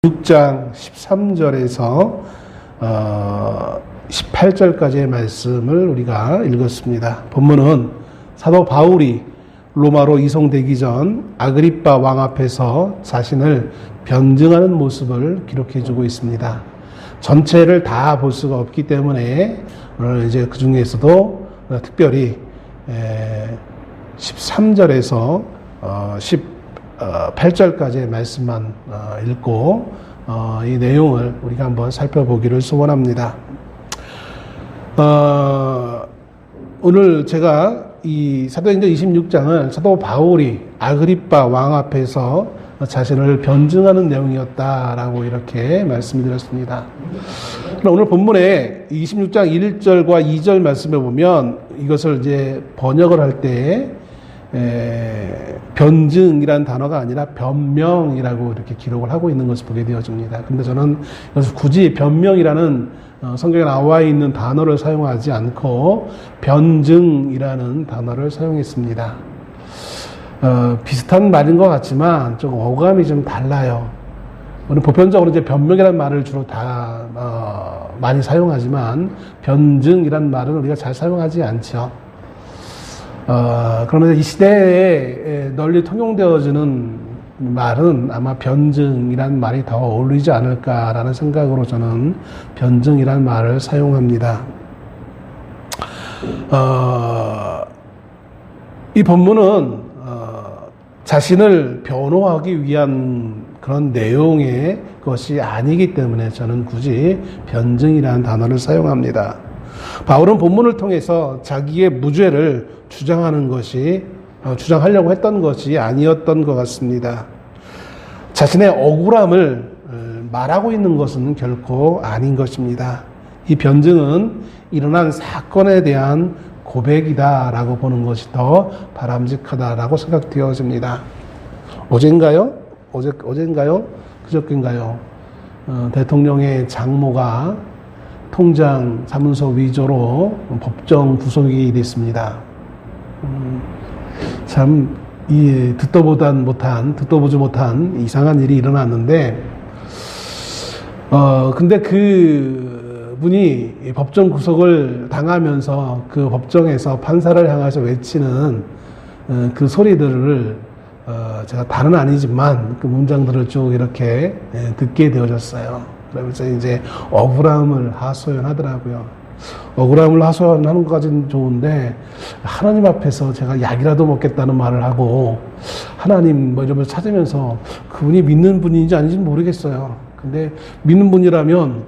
6장 13절에서 18절까지의 말씀을 우리가 읽었습니다. 본문은 사도 바울이 로마로 이송되기 전 아그리빠 왕 앞에서 자신을 변증하는 모습을 기록해주고 있습니다. 전체를 다 볼 수가 없기 때문에 오늘 이제 그 중에서도 특별히 13절에서 18절까지의 말씀만 읽고 이 내용을 우리가 한번 살펴보기를 소원합니다. 오늘 제가 이 사도행전 26장을 사도 바울이 아그리빠 왕 앞에서 자신을 변증하는 내용이었다라고 이렇게 말씀드렸습니다. 오늘 본문에 26장 1절과 2절 말씀에 보면 이것을 이제 번역을 할 때 변증이라는 단어가 아니라 변명이라고 이렇게 기록을 하고 있는 것을 보게 되어집니다. 근데 저는 그래서 굳이 변명이라는 성경에 나와 있는 단어를 사용하지 않고 변증이라는 단어를 사용했습니다. 비슷한 말인 것 같지만 좀 어감이 좀 달라요. 우리는 보편적으로 이제 변명이라는 말을 주로 다 많이 사용하지만 변증이라는 말은 우리가 잘 사용하지 않죠. 그러면 이 시대에 널리 통용되어지는 말은 아마 변증이라는 말이 더 어울리지 않을까라는 생각으로 저는 변증이라는 말을 사용합니다. 이 본문은 자신을 변호하기 위한 그런 내용의 것이 아니기 때문에 저는 굳이 변증이라는 단어를 사용합니다. 바울은 본문을 통해서 자기의 무죄를 주장하려고 했던 것이 아니었던 것 같습니다. 자신의 억울함을 말하고 있는 것은 결코 아닌 것입니다. 이 변증은 일어난 사건에 대한 고백이다라고 보는 것이 더 바람직하다라고 생각되어집니다. 어젠가요? 그저께인가요? 대통령의 장모가 통장 사문서 위조로 법정 구속이 됐습니다. 참, 듣도 보지 못한 이상한 일이 일어났는데, 근데 그 분이 법정 구속을 당하면서 그 법정에서 판사를 향해서 외치는 그 소리들을 제가 다는 아니지만 그 문장들을 쭉 이렇게 듣게 되어졌어요. 그러면서 이제 억울함을 하소연하더라고요. 억울함을 하소연하는 것까지는 좋은데 하나님 앞에서 제가 약이라도 먹겠다는 말을 하고 하나님 뭐 이러면서 찾으면서 그분이 믿는 분인지 아닌지 모르겠어요. 근데 믿는 분이라면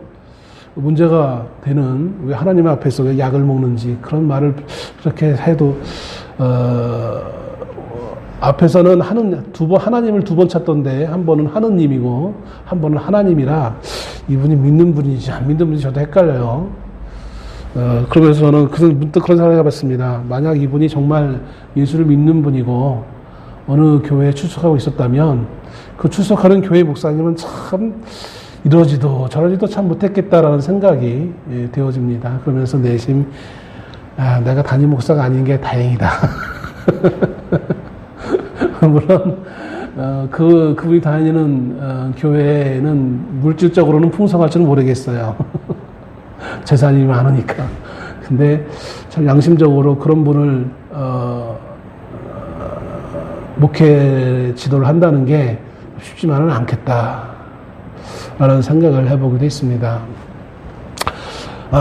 문제가 되는 왜 하나님 앞에서 왜 약을 먹는지 그런 말을 그렇게 해도 앞에서는 하나님을 두 번 찾던데 한 번은 하느님이고 한 번은 하나님이라 이분이 믿는 분인지 안 믿는 분인지 저도 헷갈려요. 그러면서 저는 문득 그런 생각을 해봤습니다. 만약 이분이 정말 예수를 믿는 분이고 어느 교회에 출석하고 있었다면 그 출석하는 교회 목사님은 참 이러지도 저러지도 참 못했겠다라는 생각이 되어집니다. 그러면서 내심 내가 담임 목사가 아닌 게 다행이다. 물론 그분이 다니는 교회는 물질적으로는 풍성할지는 모르겠어요. 재산이 많으니까. 근데 참 양심적으로 그런 분을 목회 지도를 한다는 게 쉽지만은 않겠다 라는 생각을 해보기도 했습니다.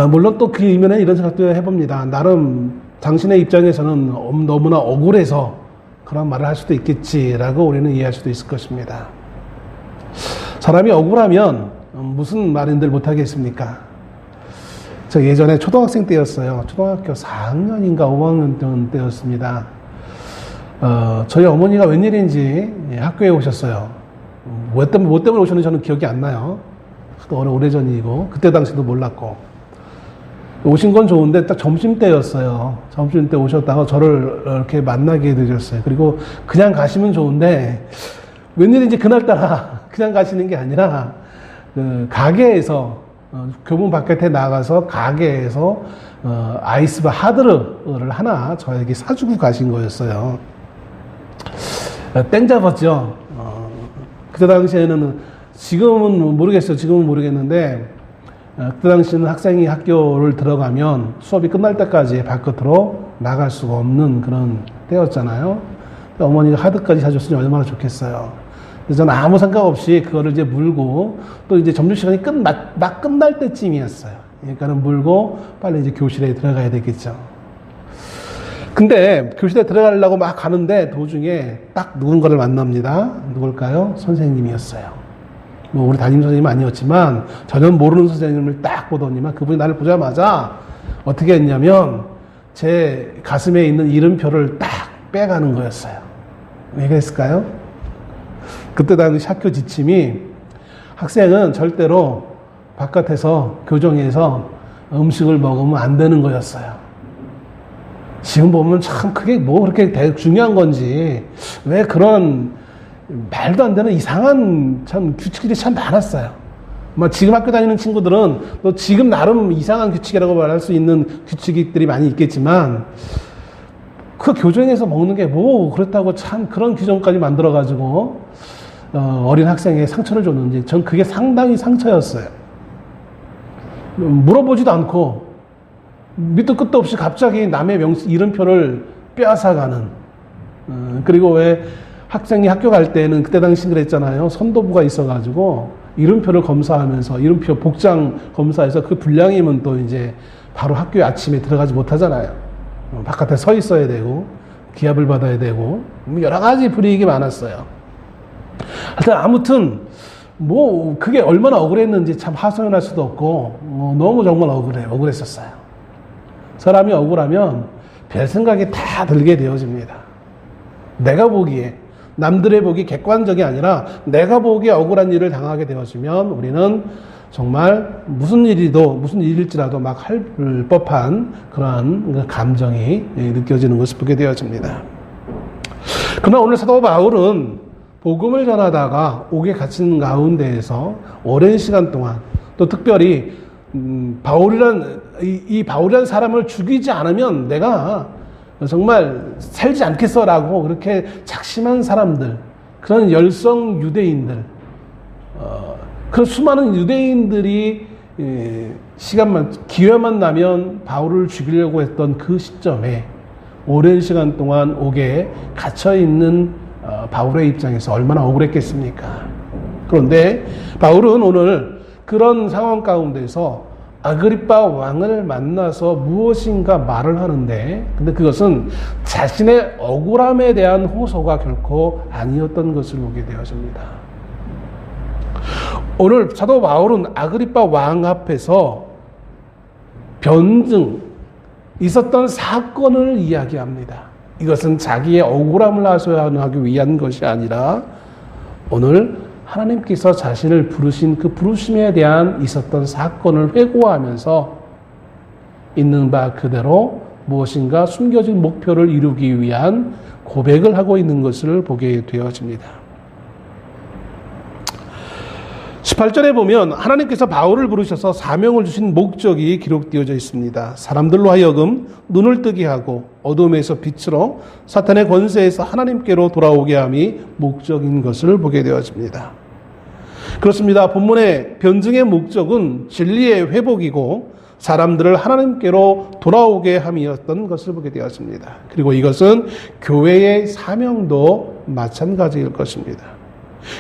물론 또 그 이면에 이런 생각도 해봅니다. 나름 당신의 입장에서는 너무나 억울해서 그런 말을 할 수도 있겠지라고 우리는 이해할 수도 있을 것입니다. 사람이 억울하면 무슨 말인들 못하겠습니까? 저 예전에 초등학생 때였어요. 초등학교 4학년인가 5학년 때였습니다. 저희 어머니가 웬일인지 학교에 오셨어요. 뭐 때문에 오셨는지 저는 기억이 안 나요. 또 오래전이고 그때 당시도 몰랐고 오신 건 좋은데 딱 점심때였어요. 점심때 오셨다가 저를 이렇게 만나게 되셨어요. 그리고 그냥 가시면 좋은데 웬일인지 그날따라 그냥 가시는 게 아니라 그 가게에서 교문 바깥에 나가서 가게에서 아이스바 하드를 하나 저에게 사주고 가신 거였어요. 땡 잡았죠. 그때 당시에는 지금은 모르겠어요. 지금은 모르겠는데 그때 당시는 학생이 학교를 들어가면 수업이 끝날 때까지 바깥으로 나갈 수가 없는 그런 때였잖아요. 어머니가 하드까지 사줬으니 얼마나 좋겠어요. 그래서 저는 아무 생각 없이 그거를 이제 물고 또 이제 점심시간이 막 끝날 때쯤이었어요. 그러니까는 물고 빨리 이제 교실에 들어가야 되겠죠. 근데 교실에 들어가려고 막 가는데 도중에 딱 누군가를 만납니다. 누굴까요? 선생님이었어요. 뭐 우리 담임 선생님은 아니었지만 전혀 모르는 선생님을 딱 보더니만 그분이 나를 보자마자 어떻게 했냐면 제 가슴에 있는 이름표를 딱 빼가는 거였어요. 왜 그랬을까요? 그때 당시 학교 지침이 학생은 절대로 바깥에서 교정에서 음식을 먹으면 안 되는 거였어요. 지금 보면 참 그게 뭐 그렇게 중요한 건지 왜 그런 말도 안 되는 이상한 참 규칙들이 참 많았어요. 지금 학교 다니는 친구들은 또 지금 나름 이상한 규칙이라고 말할 수 있는 규칙들이 많이 있겠지만 그 교정에서 먹는 게 뭐 그렇다고 참 그런 규정까지 만들어가지고 어린 학생에게 상처를 줬는지 전 그게 상당히 상처였어요. 물어보지도 않고 밑도 끝도 없이 갑자기 남의 이름표를 빼앗아가는 그리고 왜 학생이 학교 갈 때는 그때 당시 그랬잖아요. 선도부가 있어가지고 이름표를 검사하면서 이름표 복장 검사해서 그 불량이면 또 이제 바로 학교에 아침에 들어가지 못하잖아요. 바깥에 서 있어야 되고 기합을 받아야 되고 여러 가지 불이익이 많았어요. 하여튼 아무튼 뭐 그게 얼마나 억울했는지 참 하소연할 수도 없고 너무 정말 억울했었어요. 사람이 억울하면 별 생각이 다 들게 되어집니다. 내가 보기에 남들의 보기 객관적이 아니라 내가 보기에 억울한 일을 당하게 되어지면 우리는 정말 무슨 일일지라도 막 할 법한 그러한 감정이 느껴지는 것을 보게 되어집니다. 그러나 오늘 사도 바울은 복음을 전하다가 옥에 갇힌 가운데에서 오랜 시간 동안 또 특별히 바울이란 사람을 죽이지 않으면 내가 정말 살지 않겠어라고 그렇게 작심한 사람들, 그런 열성 유대인들, 그런 수많은 유대인들이 기회만 나면 바울을 죽이려고 했던 그 시점에 오랜 시간 동안 옥에 갇혀있는 바울의 입장에서 얼마나 억울했겠습니까? 그런데 바울은 오늘 그런 상황 가운데서 아그리빠 왕을 만나서 무엇인가 말을 하는데 근데 그것은 자신의 억울함에 대한 호소가 결코 아니었던 것을 보게 되어집니다. 오늘 사도 바울은 아그리빠 왕 앞에서 변증, 있었던 사건을 이야기합니다. 이것은 자기의 억울함을 하소연하기 위한 것이 아니라 오늘 하나님께서 자신을 부르신 그 부르심에 대한 있었던 사건을 회고하면서 있는 바 그대로 무엇인가 숨겨진 목표를 이루기 위한 고백을 하고 있는 것을 보게 되어집니다. 18절에 보면 하나님께서 바울을 부르셔서 사명을 주신 목적이 기록되어져 있습니다. 사람들로 하여금 눈을 뜨게 하고 어둠에서 빛으로 사탄의 권세에서 하나님께로 돌아오게 함이 목적인 것을 보게 되어집니다. 그렇습니다. 본문의 변증의 목적은 진리의 회복이고 사람들을 하나님께로 돌아오게 함이었던 것을 보게 되었습니다. 그리고 이것은 교회의 사명도 마찬가지일 것입니다.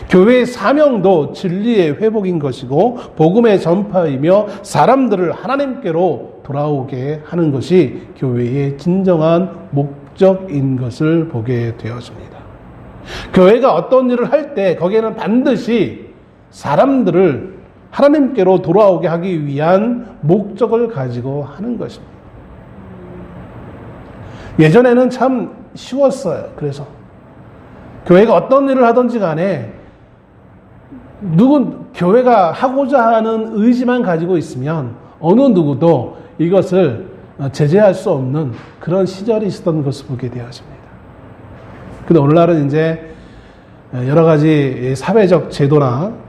교회의 사명도 진리의 회복인 것이고 복음의 전파이며 사람들을 하나님께로 돌아오게 하는 것이 교회의 진정한 목적인 것을 보게 되었습니다. 교회가 어떤 일을 할 때 거기에는 반드시 사람들을 하나님께로 돌아오게 하기 위한 목적을 가지고 하는 것입니다. 예전에는 참 쉬웠어요. 그래서 교회가 어떤 일을 하든지 간에 교회가 하고자 하는 의지만 가지고 있으면 어느 누구도 이것을 제재할 수 없는 그런 시절이 있었던 것을 보게 되어집니다. 근데 오늘날은 이제 여러 가지 사회적 제도나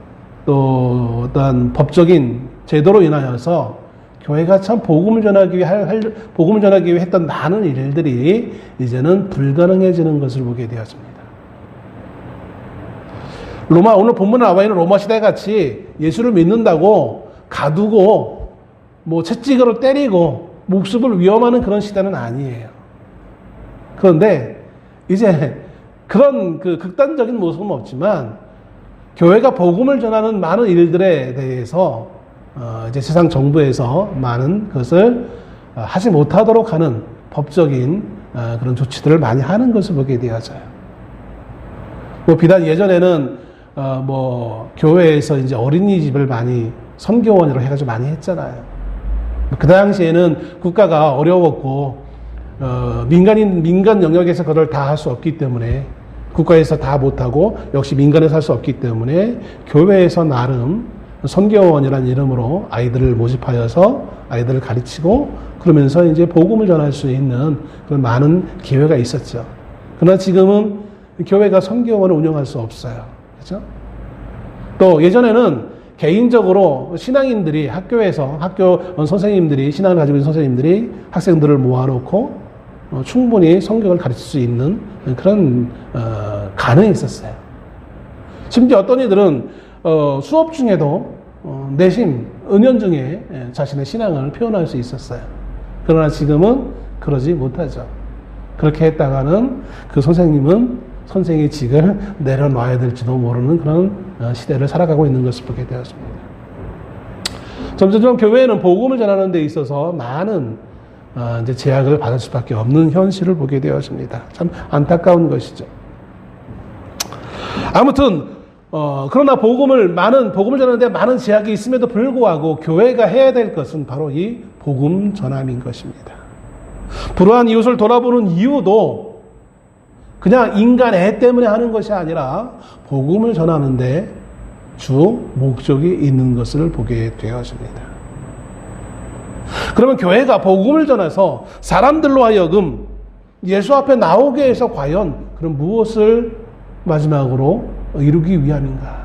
또 어떤 법적인 제도로 인하여서 교회가 참 복음을 전하기 위해 했던 많은 일들이 이제는 불가능해지는 것을 보게 되었습니다. 오늘 본문에 나와 있는 로마 시대 같이 예수를 믿는다고 가두고 채찍으로 때리고 목숨을 위험하는 그런 시대는 아니에요. 그런데 이제 그런 극단적인 모습은 없지만 교회가 복음을 전하는 많은 일들에 대해서 이제 세상 정부에서 많은 것을 하지 못하도록 하는 법적인 그런 조치들을 많이 하는 것을 보게 되어져요. 비단 예전에는 교회에서 이제 어린이집을 많이 선교원으로 해가지고 많이 했잖아요. 그 당시에는 국가가 어려웠고 민간 영역에서 그걸 다 할 수 없기 때문에, 국가에서 다 못하고 역시 민간에서 할 수 없기 때문에 교회에서 나름 선교원이라는 이름으로 아이들을 모집하여서 아이들을 가르치고 그러면서 이제 복음을 전할 수 있는 그런 많은 기회가 있었죠. 그러나 지금은 교회가 선교원을 운영할 수 없어요. 그렇죠? 또 예전에는 개인적으로 신앙인들이 학교에서 학교 선생님들이 신앙을 가지고 있는 선생님들이 학생들을 모아놓고 충분히 성경을 가르칠 수 있는 그런 가능이 있었어요. 심지어 어떤 이들은 수업 중에도 내심 은연중에 자신의 신앙을 표현할 수 있었어요. 그러나 지금은 그러지 못하죠. 그렇게 했다가는 그 선생님은 선생의 직을 내려놔야 될지도 모르는 그런 시대를 살아가고 있는 것을 보게 되었습니다. 점점 교회는 복음을 전하는 데 있어서 많은 이제 제약을 받을 수밖에 없는 현실을 보게 되었습니다. 참 안타까운 것이죠. 아무튼 그러나 복음을 전하는데 많은 제약이 있음에도 불구하고 교회가 해야 될 것은 바로 이 복음 전함인 것입니다. 불우한 이웃을 돌아보는 이유도 그냥 인간의 애 때문에 하는 것이 아니라 복음을 전하는데 주 목적이 있는 것을 보게 되었습니다. 그러면 교회가 복음을 전해서 사람들로 하여금 예수 앞에 나오게 해서 과연 그럼 무엇을 마지막으로 이루기 위함인가?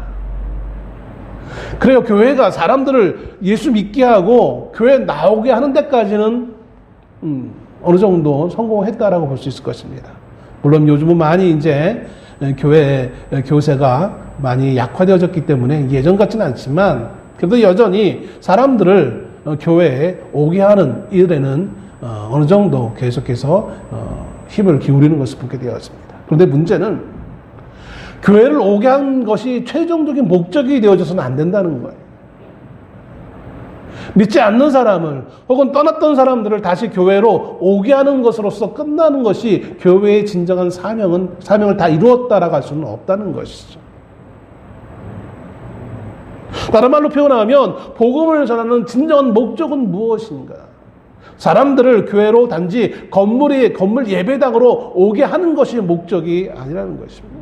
그래요. 교회가 사람들을 예수 믿게 하고 교회에 나오게 하는 데까지는 어느 정도 성공했다라고 볼 수 있을 것입니다. 물론 요즘은 많이 이제 교회 교세가 많이 약화되어졌기 때문에 예전 같지는 않지만 그래도 여전히 사람들을 교회에 오게 하는 일에는 어느 정도 계속해서 힘을 기울이는 것을 보게 되었습니다. 그런데 문제는 교회를 오게 한 것이 최종적인 목적이 되어져서는 안 된다는 거예요. 믿지 않는 사람을 혹은 떠났던 사람들을 다시 교회로 오게 하는 것으로서 끝나는 것이 교회의 진정한 사명을 다 이루었다라고 할 수는 없다는 것이죠. 다른 말로 표현하면 복음을 전하는 진정한 목적은 무엇인가? 사람들을 교회로 단지 건물 예배당으로 오게 하는 것이 목적이 아니라는 것입니다.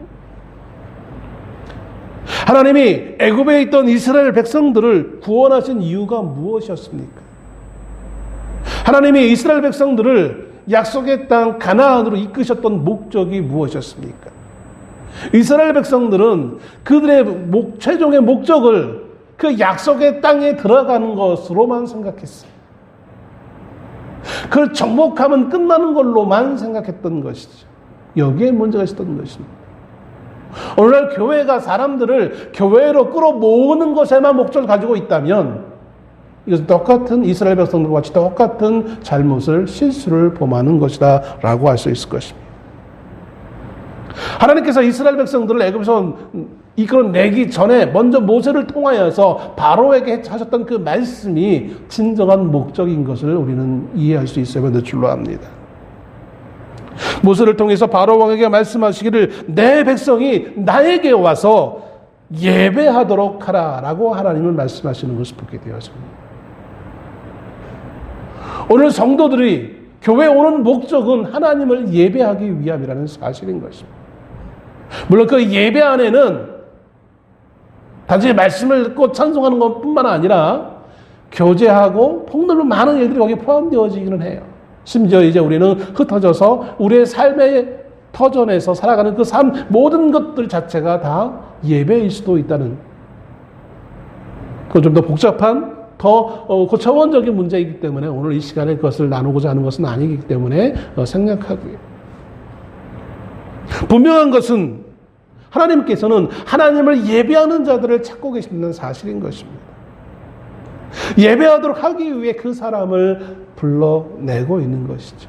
하나님이 애굽에 있던 이스라엘 백성들을 구원하신 이유가 무엇이었습니까? 하나님이 이스라엘 백성들을 약속의 땅 가나안으로 이끄셨던 목적이 무엇이었습니까? 이스라엘 백성들은 그들의 최종의 목적을 그 약속의 땅에 들어가는 것으로만 생각했어요. 그걸 정복하면 끝나는 걸로만 생각했던 것이죠. 여기에 문제가 있었던 것입니다. 오늘날 교회가 사람들을 교회로 끌어모으는 것에만 목적을 가지고 있다면 이것은 똑같은 이스라엘 백성들과 같이 똑같은 실수를 범하는 것이다 라고 할 수 있을 것입니다. 하나님께서 이스라엘 백성들을 애굽에서 이끌어내기 전에 먼저 모세를 통하여서 바로에게 하셨던 그 말씀이 진정한 목적인 것을 우리는 이해할 수 있어야 될 줄로 압니다. 모세를 통해서 바로 왕에게 말씀하시기를 내 백성이 나에게 와서 예배하도록 하라라고 하나님은 말씀하시는 것을 보게 되었습니다. 오늘 성도들이 교회에 오는 목적은 하나님을 예배하기 위함이라는 사실인 것입니다. 물론 그 예배 안에는 단지 말씀을 듣고 찬송하는 것뿐만 아니라 교제하고 폭넓은 많은 일들이 거기에 포함되어지기는 해요. 심지어 이제 우리는 흩어져서 우리의 삶의 터전에서 살아가는 그 삶 모든 것들 자체가 다 예배일 수도 있다는, 그건 좀 더 복잡한 더 고차원적인 문제이기 때문에 오늘 이 시간에 그것을 나누고자 하는 것은 아니기 때문에 생략하고요. 분명한 것은 하나님께서는 하나님을 예배하는 자들을 찾고 계신다는 사실인 것입니다. 예배하도록 하기 위해 그 사람을 불러내고 있는 것이죠.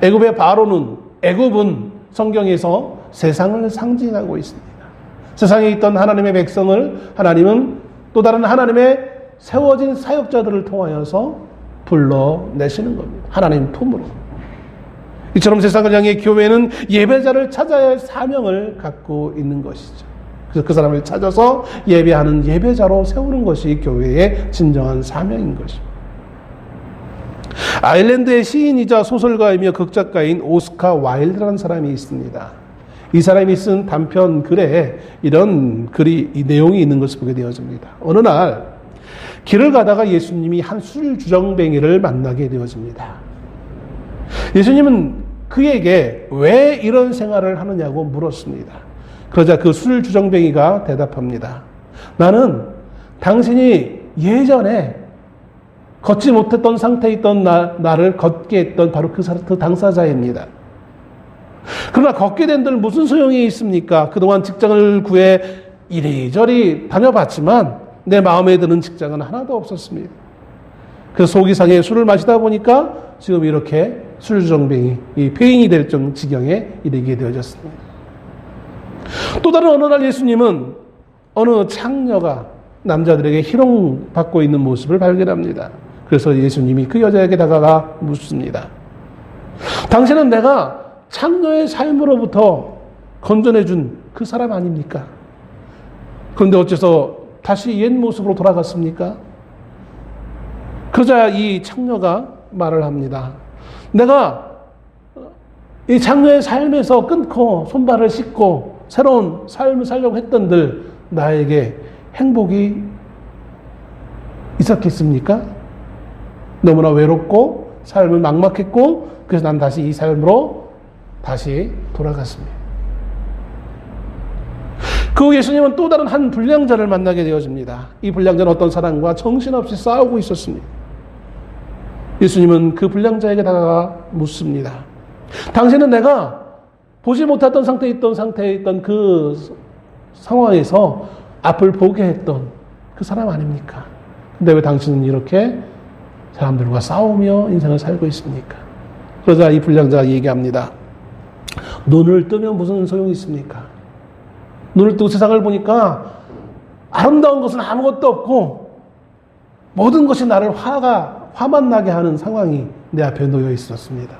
애굽의 바로는, 애굽은 성경에서 세상을 상징하고 있습니다. 세상에 있던 하나님의 백성을 하나님은 또 다른 하나님의 세워진 사역자들을 통하여서 불러내시는 겁니다. 하나님 품으로. 이처럼 세상을 향해 교회는 예배자를 찾아야 할 사명을 갖고 있는 것이죠. 그래서 그 사람을 찾아서 예배하는 예배자로 세우는 것이 교회의 진정한 사명인 것입니다. 아일랜드의 시인이자 소설가이며 극작가인 오스카 와일드라는 사람이 있습니다. 이 사람이 쓴 단편 글에 이런 이 내용이 있는 것을 보게 되어집니다. 어느 날 길을 가다가 예수님이 한 술주정뱅이를 만나게 되어집니다. 예수님은 그에게 왜 이런 생활을 하느냐고 물었습니다. 그러자 그 술주정뱅이가 대답합니다. 나는 당신이 예전에 걷지 못했던 상태에 있던 나를 걷게 했던 바로 그 당사자입니다. 그러나 걷게 된들 무슨 소용이 있습니까? 그동안 직장을 구해 이리저리 다녀봤지만 내 마음에 드는 직장은 하나도 없었습니다. 그래서 속이 상해 술을 마시다 보니까 지금 이렇게 술주정뱅이, 폐인이 될 지경에 이르게 되어졌습니다. 또 다른 어느 날 예수님은 어느 창녀가 남자들에게 희롱받고 있는 모습을 발견합니다. 그래서 예수님이 그 여자에게 다가가 묻습니다. 당신은 내가 창녀의 삶으로부터 건져내준 그 사람 아닙니까? 그런데 어째서 다시 옛 모습으로 돌아갔습니까? 그러자 이 창녀가 말을 합니다. 내가 이 창녀의 삶에서 끊고 손발을 씻고 새로운 삶을 살려고 했던들 나에게 행복이 있었겠습니까? 너무나 외롭고 삶을 막막했고 그래서 난 다시 이 삶으로 다시 돌아갔습니다. 그 후 예수님은 또 다른 한 불량자를 만나게 되어집니다. 이 불량자는 어떤 사람과 정신없이 싸우고 있었습니다. 예수님은 그 불량자에게 다가가 묻습니다. 당신은 내가 보지 못했던 상태에 있던 그 상황에서 앞을 보게 했던 그 사람 아닙니까? 근데 왜 당신은 이렇게 사람들과 싸우며 인생을 살고 있습니까? 그러자 이 불량자가 얘기합니다. 눈을 뜨면 무슨 소용이 있습니까? 눈을 뜨고 세상을 보니까 아름다운 것은 아무것도 없고 모든 것이 나를 화만 나게 하는 상황이 내 앞에 놓여 있었습니다.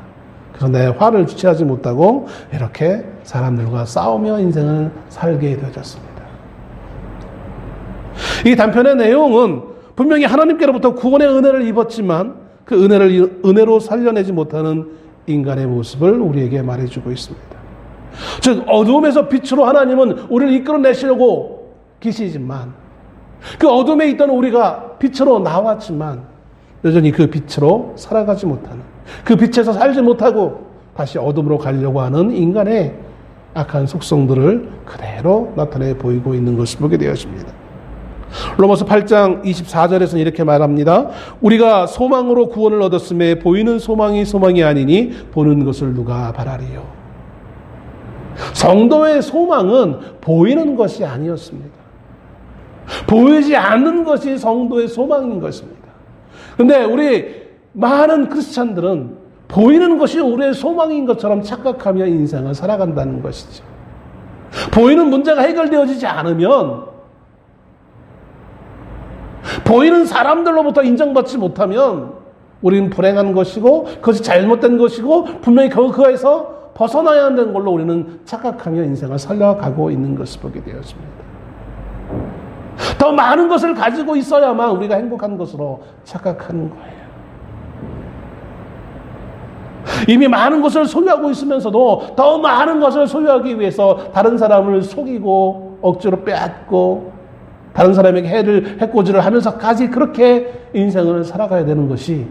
그래서 내 화를 주체하지 못하고 이렇게 사람들과 싸우며 인생을 살게 되어졌습니다. 이 단편의 내용은 분명히 하나님께로부터 구원의 은혜를 입었지만 그 은혜를 은혜로 살려내지 못하는 인간의 모습을 우리에게 말해주고 있습니다. 즉 어두움에서 빛으로 하나님은 우리를 이끌어내시려고 계시지만 그 어둠에 있던 우리가 빛으로 나왔지만 여전히 그 빛으로 살아가지 못하는, 그 빛에서 살지 못하고 다시 어둠으로 가려고 하는 인간의 악한 속성들을 그대로 나타내 보이고 있는 것을 보게 되었습니다. 로마서 8장 24절에서는 이렇게 말합니다. 우리가 소망으로 구원을 얻었음에 보이는 소망이 아니니 보는 것을 누가 바라리요. 성도의 소망은 보이는 것이 아니었습니다. 보이지 않는 것이 성도의 소망인 것입니다. 그런데 우리 많은 크리스찬들은 보이는 것이 우리의 소망인 것처럼 착각하며 인생을 살아간다는 것이죠. 보이는 문제가 해결되어지지 않으면, 보이는 사람들로부터 인정받지 못하면 우리는 불행한 것이고 그것이 잘못된 것이고 분명히 그거에서 벗어나야 한다는 걸로 우리는 착각하며 인생을 살려가고 있는 것을 보게 되었습니다. 더 많은 것을 가지고 있어야만 우리가 행복한 것으로 착각하는 거예요. 이미 많은 것을 소유하고 있으면서도 더 많은 것을 소유하기 위해서 다른 사람을 속이고 억지로 빼앗고 다른 사람에게 해코지를 하면서까지 그렇게 인생을 살아가야 되는 것이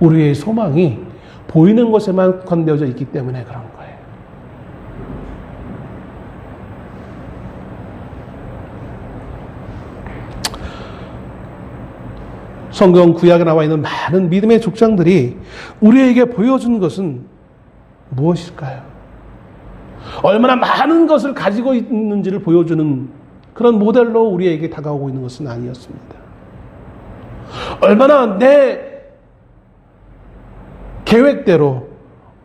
우리의 소망이 보이는 것에만 관되어져 있기 때문에 그런 거예요. 성경 구약에 나와 있는 많은 믿음의 족장들이 우리에게 보여준 것은 무엇일까요? 얼마나 많은 것을 가지고 있는지를 보여주는 그런 모델로 우리에게 다가오고 있는 것은 아니었습니다. 얼마나 내 계획대로,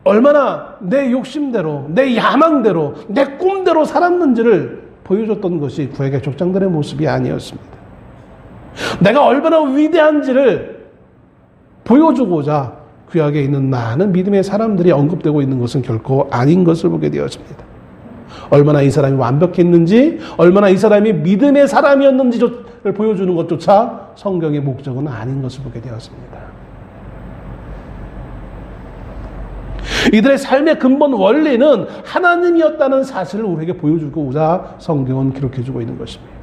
얼마나 내 욕심대로, 내 야망대로, 내 꿈대로 살았는지를 보여줬던 것이 구약의 족장들의 모습이 아니었습니다. 내가 얼마나 위대한지를 보여주고자 구약에 있는 많은 믿음의 사람들이 언급되고 있는 것은 결코 아닌 것을 보게 되었습니다. 얼마나 이 사람이 완벽했는지, 얼마나 이 사람이 믿음의 사람이었는지를 보여주는 것조차 성경의 목적은 아닌 것을 보게 되었습니다. 이들의 삶의 근본 원리는 하나님이었다는 사실을 우리에게 보여주고자 성경은 기록해주고 있는 것입니다.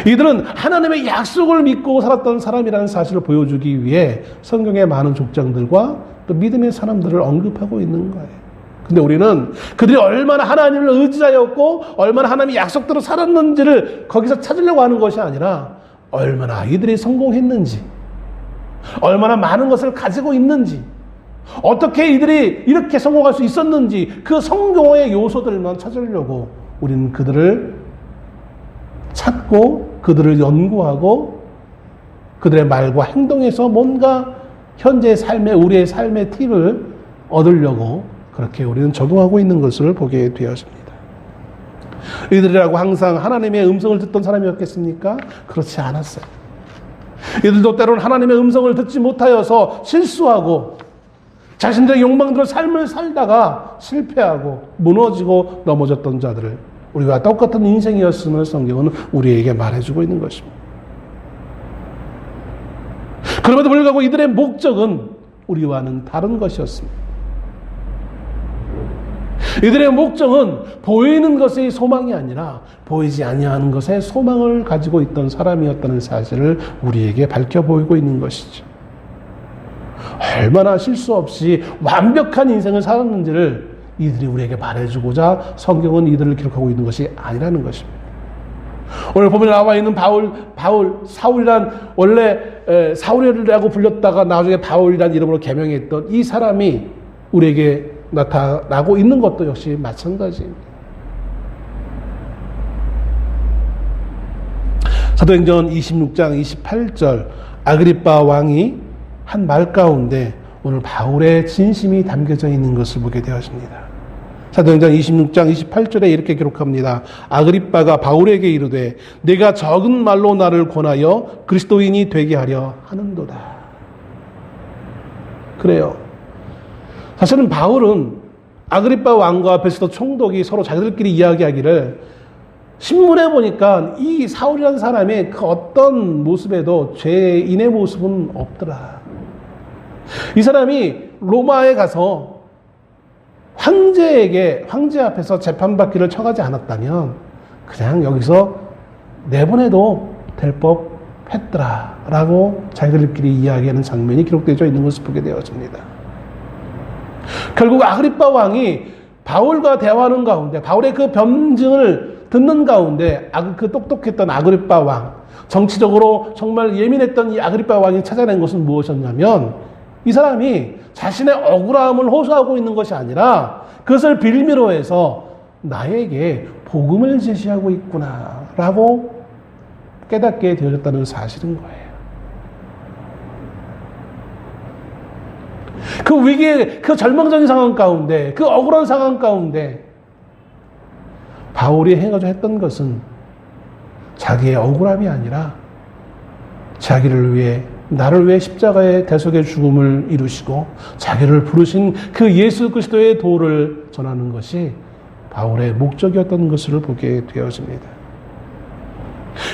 이들은 하나님의 약속을 믿고 살았던 사람이라는 사실을 보여주기 위해 성경의 많은 족장들과 또 믿음의 사람들을 언급하고 있는 거예요. 근데 우리는 그들이 얼마나 하나님을 의지하였고 얼마나 하나님의 약속대로 살았는지를 거기서 찾으려고 하는 것이 아니라 얼마나 이들이 성공했는지, 얼마나 많은 것을 가지고 있는지, 어떻게 이들이 이렇게 성공할 수 있었는지 그 성공의 요소들만 찾으려고 우리는 그들을 찾고 그들을 연구하고 그들의 말과 행동에서 뭔가 현재의 삶의, 우리의 삶의 팁을 얻으려고 그렇게 우리는 적용하고 있는 것을 보게 되었습니다. 이들이라고 항상 하나님의 음성을 듣던 사람이었겠습니까? 그렇지 않았어요. 이들도 때로는 하나님의 음성을 듣지 못하여서 실수하고 자신들의 욕망대로 삶을 살다가 실패하고 무너지고 넘어졌던 자들을 우리와 똑같은 인생이었음을 성경은 우리에게 말해주고 있는 것입니다. 그럼에도 불구하고 이들의 목적은 우리와는 다른 것이었습니다. 이들의 목적은 보이는 것의 소망이 아니라 보이지 아니하는 것의 소망을 가지고 있던 사람이었다는 사실을 우리에게 밝혀 보이고 있는 것이죠. 얼마나 실수 없이 완벽한 인생을 살았는지를 이들이 우리에게 말해주고자 성경은 이들을 기록하고 있는 것이 아니라는 것입니다. 오늘 보면 나와 있는 사울이란 원래 사울이라고 불렸다가 나중에 바울이란 이름으로 개명했던 이 사람이 우리에게 나타나고 있는 것도 역시 마찬가지입니다. 사도행전 26장 28절 아그리빠 왕이 한 말 가운데 오늘 바울의 진심이 담겨져 있는 것을 보게 되었습니다. 사도행전 26장 28절에 이렇게 기록합니다. 아그리빠가 바울에게 이르되 내가 적은 말로 나를 권하여 그리스도인이 되게 하려 하는도다. 그래요. 사실은 바울은 아그리빠 왕과 베스도 총독이 서로 자기들끼리 이야기하기를 신문에 보니까 이 사울이라는 사람의 그 어떤 모습에도 죄인의 모습은 없더라. 이 사람이 로마에 가서 황제 앞에서 재판받기를 청하지 않았다면 그냥 여기서 내보내도 될 법했더라 라고 자기들끼리 이야기하는 장면이 기록되어 있는 것을 보게 되었습니다. 결국 아그리빠 왕이 바울과 대화하는 가운데 바울의 그 변증을 듣는 가운데 그 똑똑했던 아그리빠 왕, 정치적으로 정말 예민했던 이 아그리빠 왕이 찾아낸 것은 무엇이었냐면 이 사람이 자신의 억울함을 호소하고 있는 것이 아니라 그것을 빌미로 해서 나에게 복음을 제시하고 있구나 라고 깨닫게 되어졌다는 사실인 거예요. 그 위기의 그 절망적인 상황 가운데 그 억울한 상황 가운데 바울이 행하려 했던 것은 자기의 억울함이 아니라 자기를 위해 나를 위해 십자가의 대속의 죽음을 이루시고 자기를 부르신 그 예수 그리스도의 도를 전하는 것이 바울의 목적이었던 것을 보게 되었습니다.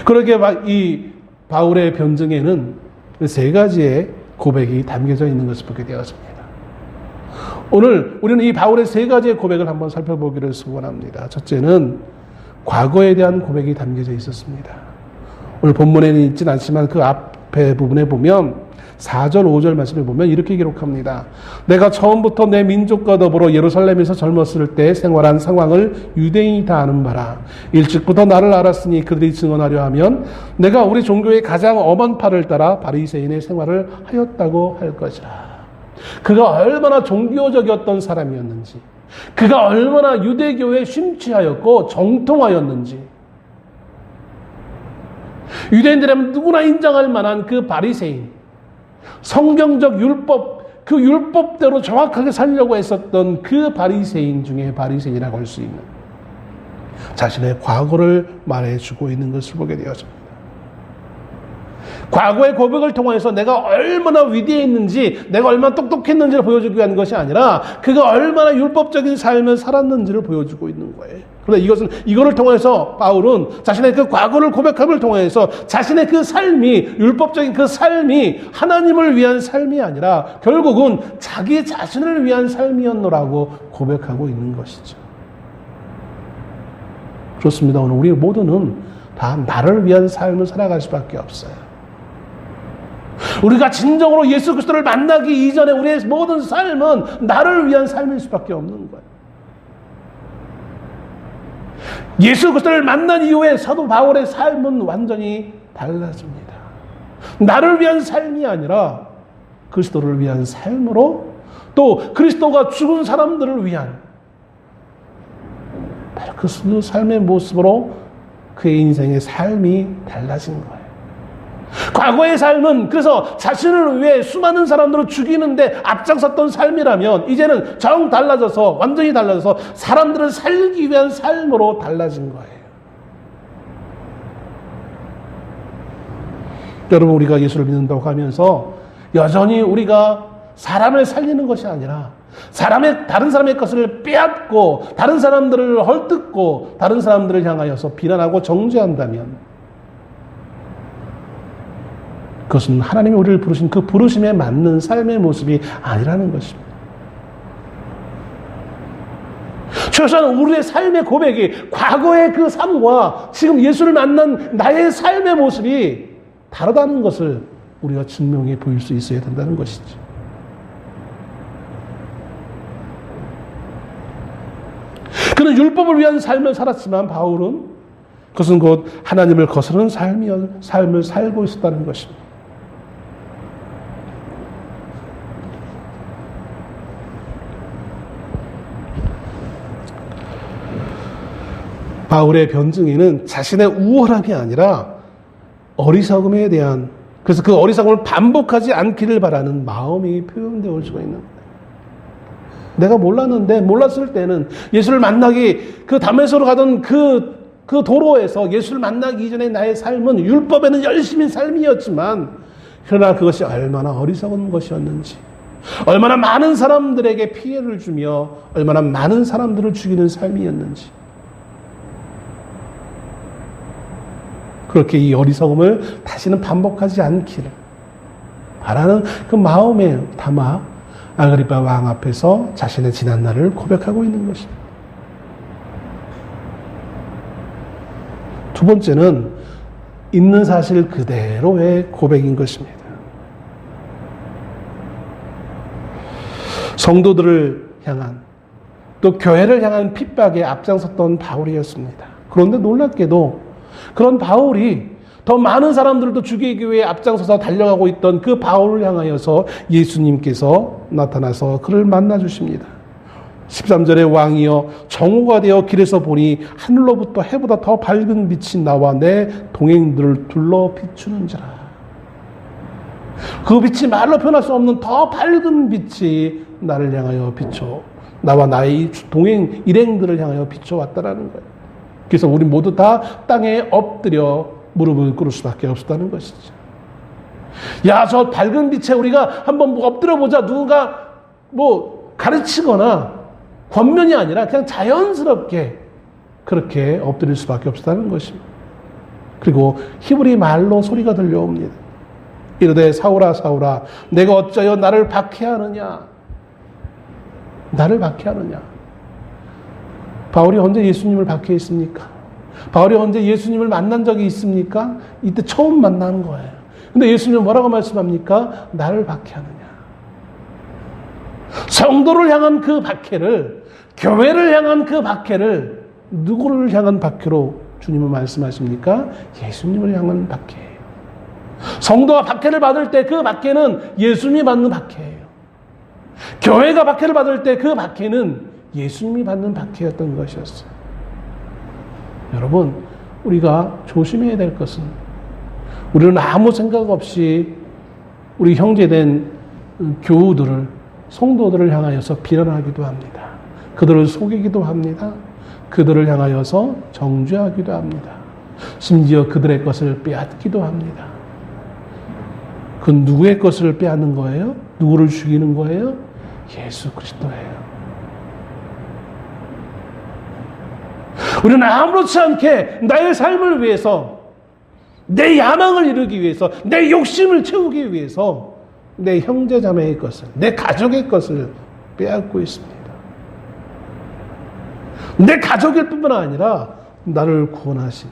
그러게 이 바울의 변증에는 세 가지의 고백이 담겨져 있는 것을 보게 되었습니다. 오늘 우리는 이 바울의 세 가지의 고백을 한번 살펴보기를 소원합니다. 첫째는 과거에 대한 고백이 담겨져 있었습니다. 오늘 본문에는 있진 않지만 그 앞에 부분에 보면 4절 5절 말씀을 보면 이렇게 기록합니다. 내가 처음부터 내 민족과 더불어 예루살렘에서 젊었을 때 생활한 상황을 유대인이 다 아는 바라. 일찍부터 나를 알았으니 그들이 증언하려 하면 내가 우리 종교의 가장 엄한 팔을 따라 바리새인의 생활을 하였다고 할 것이라. 그가 얼마나 종교적이었던 사람이었는지, 그가 얼마나 유대교에 심취하였고 정통하였는지, 유대인들이라면 누구나 인정할 만한 그 바리새인, 성경적 율법, 그 율법대로 정확하게 살려고 했었던 그 바리새인 중에 바리새인이라고 할 수 있는 자신의 과거를 말해주고 있는 것을 보게 되었습니다. 과거의 고백을 통해서 내가 얼마나 위대했는지, 내가 얼마나 똑똑했는지를 보여주기 위한 것이 아니라 그가 얼마나 율법적인 삶을 살았는지를 보여주고 있는 거예요. 그런데 이거를 통해서 바울은 자신의 그 과거를 고백함을 통해서 자신의 그 삶이, 율법적인 그 삶이 하나님을 위한 삶이 아니라 결국은 자기 자신을 위한 삶이었노라고 고백하고 있는 것이죠. 그렇습니다. 오늘 우리 모두는 다 나를 위한 삶을 살아갈 수밖에 없어요. 우리가 진정으로 예수 그리스도를 만나기 이전에 우리의 모든 삶은 나를 위한 삶일 수밖에 없는 거예요. 예수 그리스도를 만난 이후에 사도 바울의 삶은 완전히 달라집니다. 나를 위한 삶이 아니라 그리스도를 위한 삶으로, 또 그리스도가 죽은 사람들을 위한 바로 그 삶의 모습으로 그의 인생의 삶이 달라진 거예요. 과거의 삶은 그래서 자신을 위해 수많은 사람들을 죽이는데 앞장섰던 삶이라면 이제는 정 달라져서, 완전히 달라져서 사람들을 살기 위한 삶으로 달라진 거예요. 여러분, 우리가 예수를 믿는다고 하면서 여전히 우리가 사람을 살리는 것이 아니라 다른 사람의 것을 빼앗고 다른 사람들을 헐뜯고 다른 사람들을 향하여서 비난하고 정죄한다면 그것은 하나님이 우리를 부르신 그 부르심에 맞는 삶의 모습이 아니라는 것입니다. 최소한 우리의 삶의 고백이 과거의 그 삶과 지금 예수를 만난 나의 삶의 모습이 다르다는 것을 우리가 증명해 보일 수 있어야 된다는 것이죠. 그는 율법을 위한 삶을 살았지만 바울은 그것은 곧 하나님을 거스르는 삶을 살고 있었다는 것입니다. 바울의 변증에는 자신의 우월함이 아니라 어리석음에 대한, 그래서 그 어리석음을 반복하지 않기를 바라는 마음이 표현되어 주고 있는 거예요. 내가 몰랐을 때는 예수를 만나기, 그 다메섹으로 가던 그 도로에서 예수를 만나기 이전에 나의 삶은 율법에는 열심히 삶이었지만, 그러나 그것이 얼마나 어리석은 것이었는지, 얼마나 많은 사람들에게 피해를 주며 얼마나 많은 사람들을 죽이는 삶이었는지, 그렇게 이 어리석음을 다시는 반복하지 않기를 바라는 그 마음에 담아 아그리파 왕 앞에서 자신의 지난 날을 고백하고 있는 것입니다. 두 번째는 있는 사실 그대로의 고백인 것입니다. 성도들을 향한, 또 교회를 향한 핍박에 앞장섰던 바울이었습니다. 그런데 놀랍게도 그런 바울이 더 많은 사람들도 죽이기 위해 앞장서서 달려가고 있던 그 바울을 향하여서 예수님께서 나타나서 그를 만나주십니다. 13절에 왕이여 정오가 되어 길에서 보니 하늘로부터 해보다 더 밝은 빛이 나와 내 동행들을 둘러 비추는지라. 그 빛이 말로 표현할 수 없는 더 밝은 빛이 나를 향하여 비춰, 나와 나의 동행 일행들을 향하여 비춰왔다라는 거예요. 그래서 우리 모두 다 땅에 엎드려 무릎을 꿇을 수밖에 없었다는 것이죠. 야, 저 밝은 빛에 우리가 한번 엎드려 보자. 누가 가르치거나 권면이 아니라 그냥 자연스럽게 그렇게 엎드릴 수밖에 없었다는 것입니다. 그리고 히브리 말로 소리가 들려옵니다. 이르되 사울아 사울아 내가 어찌하여 나를 박해하느냐. 나를 박해하느냐. 바울이 언제 예수님을 박해했습니까? 바울이 언제 예수님을 만난 적이 있습니까? 이때 처음 만나는 거예요. 근데 예수님은 뭐라고 말씀합니까? 나를 박해하느냐. 성도를 향한 그 박해를, 교회를 향한 그 박해를 누구를 향한 박해로 주님은 말씀하십니까? 예수님을 향한 박해예요. 성도가 박해를 받을 때 그 박해는 예수님이 받는 박해예요. 교회가 박해를 받을 때 그 박해는 예수님이 받는 박해였던 것이었어요. 여러분, 우리가 조심해야 될 것은 우리는 아무 생각 없이 우리 형제된 교우들을, 성도들을 향하여서 비난하기도 합니다. 그들을 속이기도 합니다. 그들을 향하여서 정죄하기도 합니다. 심지어 그들의 것을 빼앗기도 합니다. 그건 누구의 것을 빼앗는 거예요? 누구를 죽이는 거예요? 예수 그리스도예요. 우리는 아무렇지 않게 나의 삶을 위해서, 내 야망을 이루기 위해서, 내 욕심을 채우기 위해서 내 형제 자매의 것을, 내 가족의 것을 빼앗고 있습니다. 내 가족일 뿐만 아니라 나를 구원하신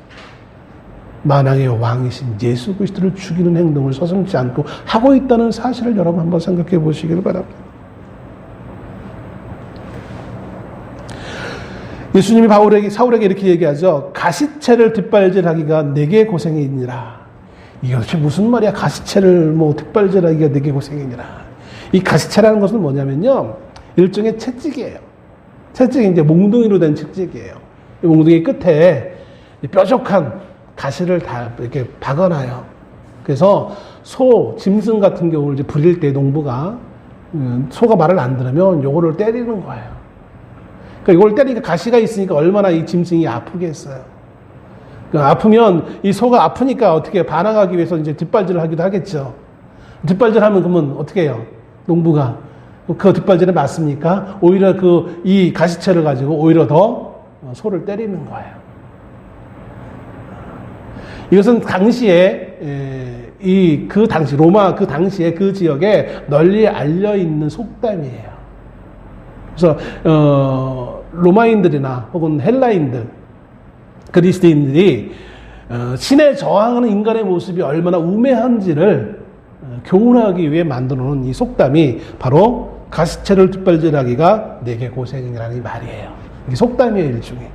만왕의 왕이신 예수 그리스도를 죽이는 행동을 서슴지 않고 하고 있다는 사실을 여러분 한번 생각해 보시길 바랍니다. 예수님이 사울에게 이렇게 얘기하죠. 가시채를 뒷발질하기가 내게 고생이니라. 이게 도대체 무슨 말이야? 가시채를 뒷발질하기가 내게 고생이니라. 이 가시채라는 것은 뭐냐면요, 일종의 채찍이에요. 채찍이 이제 몽둥이로 된 채찍이에요. 이 몽둥이 끝에 뾰족한 가시를 다 이렇게 박아놔요. 그래서 소, 짐승 같은 경우를 이제 부릴 때 농부가 소가 말을 안 들으면 요거를 때리는 거예요. 그러니까 이걸 때리니까 가시가 있으니까 얼마나 이 짐승이 아프겠어요. 그러니까 아프면 이 소가 아프니까 어떻게 반항하기 위해서 이제 뒷발질을 하기도 하겠죠. 뒷발질하면 그러면 어떻게 해요? 농부가 그 뒷발질에 맞습니까? 오히려 이 가시채를 가지고 오히려 더 소를 때리는 거예요. 이것은 당시에 로마 그 당시에 그 지역에 널리 알려 있는 속담이에요. 그래서 로마인들이나 혹은 헬라인들, 그리스도인들이 신에 저항하는 인간의 모습이 얼마나 우매한지를 교훈하기 위해 만들어 놓은 이 속담이 바로 가시채를 뒷발질하기가 내게 고생이라는 말이에요. 이게 속담이에요, 일종의.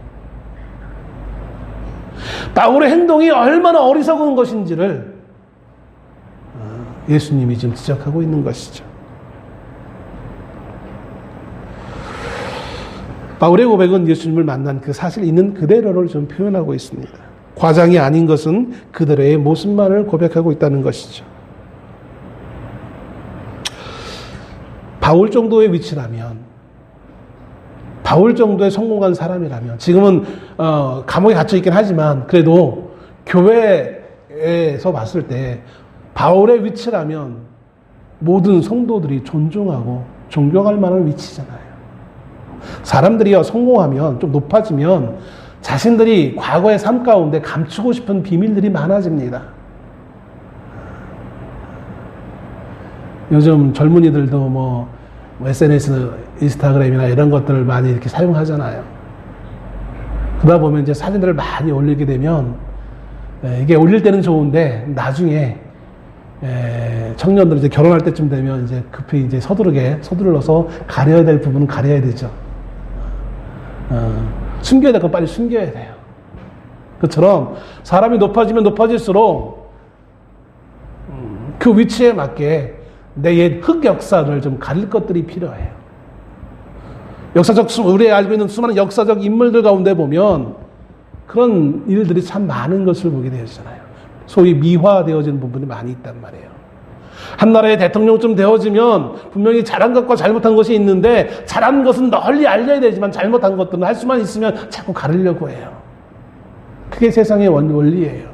바울의 행동이 얼마나 어리석은 것인지를 예수님이 지금 지적하고 있는 것이죠. 바울의 고백은 예수님을 만난 그 사실 있는 그대로를 좀 표현하고 있습니다. 과장이 아닌 것은 그대로의 모습만을 고백하고 있다는 것이죠. 바울 정도의 위치라면, 바울 정도의 성공한 사람이라면, 지금은 감옥에 갇혀 있긴 하지만 그래도 교회에서 봤을 때 바울의 위치라면 모든 성도들이 존중하고 존경할 만한 위치잖아요. 사람들이요, 성공하면, 좀 높아지면 자신들이 과거의 삶 가운데 감추고 싶은 비밀들이 많아집니다. 요즘 젊은이들도 SNS, 인스타그램이나 이런 것들을 많이 이렇게 사용하잖아요. 그러다 보면 이제 사진들을 많이 올리게 되면, 이게 올릴 때는 좋은데, 나중에, 청년들 이제 결혼할 때쯤 되면 이제 급히 이제 서둘러서 가려야 될 부분은 가려야 되죠. 숨겨야 될 건 빨리 숨겨야 돼요. 그처럼 사람이 높아지면 높아질수록 그 위치에 맞게 내 옛 흑역사를 좀 가릴 것들이 필요해요. 우리가 알고 있는 수많은 역사적 인물들 가운데 보면 그런 일들이 참 많은 것을 보게 되잖아요. 소위 미화되어진 부분이 많이 있단 말이에요. 한 나라의 대통령쯤 되어지면 분명히 잘한 것과 잘못한 것이 있는데, 잘한 것은 널리 알려야 되지만 잘못한 것들은 할 수만 있으면 자꾸 가리려고 해요. 그게 세상의 원리예요.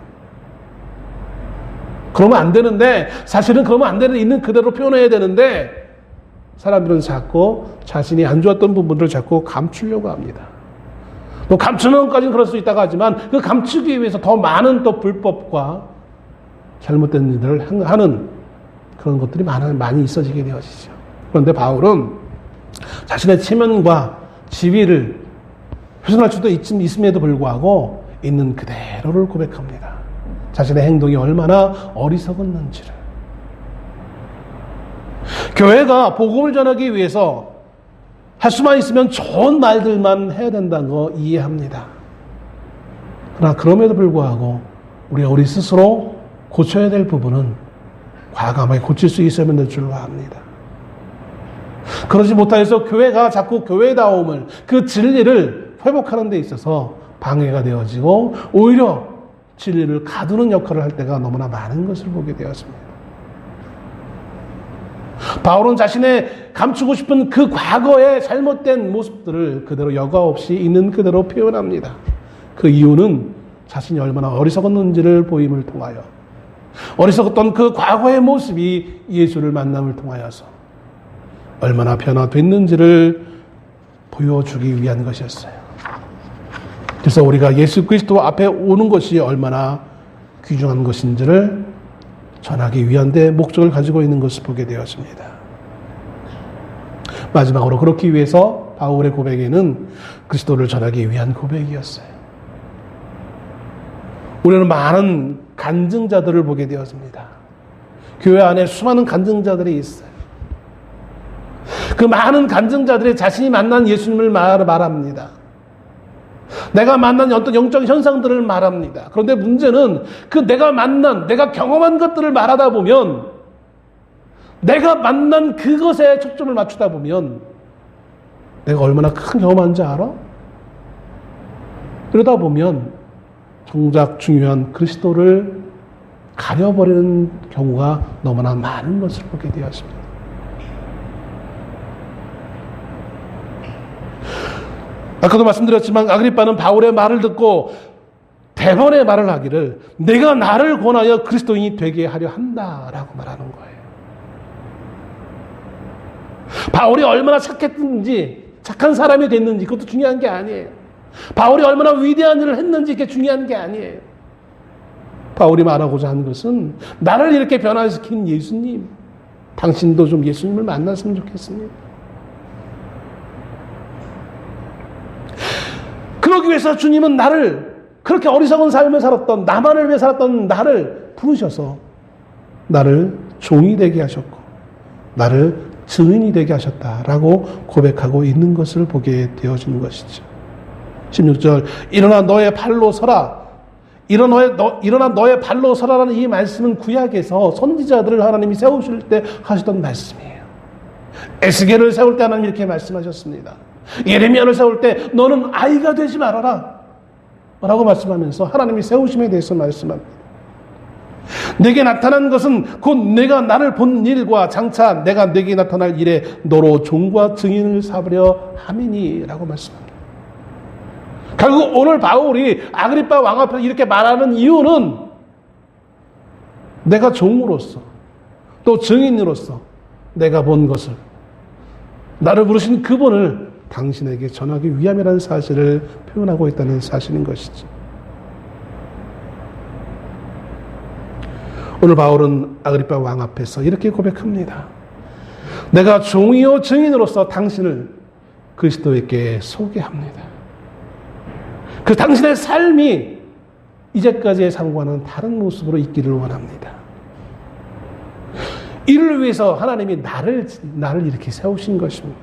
그러면 안 되는데, 사실은 그러면 안 되는, 있는 그대로 표현해야 되는데, 사람들은 자꾸 자신이 안 좋았던 부분들을 자꾸 감추려고 합니다. 감추는 것까지는 그럴 수 있다고 하지만 그 감추기 위해서 더 많은 또 불법과 잘못된 일들을 하는 그런 것들이 많이 있어지게 되어지죠. 그런데 바울은 자신의 체면과 지위를 훼손할 수도 있음에도 불구하고 있는 그대로를 고백합니다. 자신의 행동이 얼마나 어리석었는지를. 교회가 복음을 전하기 위해서 할 수만 있으면 좋은 말들만 해야 된다는 거 이해합니다. 그러나 그럼에도 불구하고 우리 스스로 고쳐야 될 부분은 과감하게 고칠 수 있어야만 될 줄로 압니다. 그러지 못하여서 교회가 자꾸 교회다움을, 그 진리를 회복하는 데 있어서 방해가 되어지고 오히려 진리를 가두는 역할을 할 때가 너무나 많은 것을 보게 되었습니다. 바울은 자신의 감추고 싶은 그 과거의 잘못된 모습들을 그대로 여과 없이 있는 그대로 표현합니다. 그 이유는 자신이 얼마나 어리석었는지를 보임을 통하여, 어리석었던 그 과거의 모습이 예수를 만남을 통하여서 얼마나 변화됐는지를 보여주기 위한 것이었어요. 그래서 우리가 예수 그리스도 앞에 오는 것이 얼마나 귀중한 것인지를 전하기 위한 데 목적을 가지고 있는 것을 보게 되었습니다. 마지막으로 그렇기 위해서 바울의 고백에는 그리스도를 전하기 위한 고백이었어요. 우리는 많은 간증자들을 보게 되었습니다. 교회 안에 수많은 간증자들이 있어요. 그 많은 간증자들이 자신이 만난 예수님을 말합니다. 내가 만난 어떤 영적 현상들을 말합니다. 그런데 문제는 그 내가 만난, 내가 경험한 것들을 말하다 보면, 내가 만난 그것에 초점을 맞추다 보면 내가 얼마나 큰 경험한지 알아? 그러다 보면 정작 중요한 그리스도를 가려버리는 경우가 너무나 많은 것을 보게 되었습니다. 아까도 말씀드렸지만 아그리빠는 바울의 말을 듣고 대번의 말을 하기를, 내가 나를 권하여 그리스도인이 되게 하려 한다라고 말하는 거예요. 바울이 얼마나 착했는지, 착한 사람이 됐는지 그것도 중요한 게 아니에요. 바울이 얼마나 위대한 일을 했는지 그게 중요한 게 아니에요. 바울이 말하고자 하는 것은, 나를 이렇게 변화시킨 예수님, 당신도 좀 예수님을 만났으면 좋겠습니다. 그러기 위해서 주님은 나를, 그렇게 어리석은 삶을 살았던, 나만을 위해 살았던 나를 부르셔서 나를 종이 되게 하셨고 나를 증인이 되게 하셨다라고 고백하고 있는 것을 보게 되어지는 것이죠. 16절, 일어나 너의 발로 서라. 일어나 너의 발로 서라라는 이 말씀은 구약에서 선지자들을 하나님이 세우실 때 하시던 말씀이에요. 에스겔을 세울 때 하나님이 이렇게 말씀하셨습니다. 예레미야를 세울 때 너는 아이가 되지 말아라 라고 말씀하면서 하나님이 세우심에 대해서 말씀합니다. 내게 나타난 것은 곧 내가 나를 본 일과 장차 내가 내게 나타날 일에 너로 종과 증인을 삼으려 함이니 라고 말씀합니다. 결국 오늘 바울이 아그리빠 왕 앞에서 이렇게 말하는 이유는, 내가 종으로서 또 증인으로서 내가 본 것을, 나를 부르신 그분을 당신에게 전하기 위함이라는 사실을 표현하고 있다는 사실인 것이죠. 오늘 바울은 아그리빠 왕 앞에서 이렇게 고백합니다. 내가 종이요 증인으로서 당신을 그리스도에게 소개합니다. 그 당신의 삶이 이제까지의 삶과는 다른 모습으로 있기를 원합니다. 이를 위해서 하나님이 나를 이렇게 세우신 것입니다.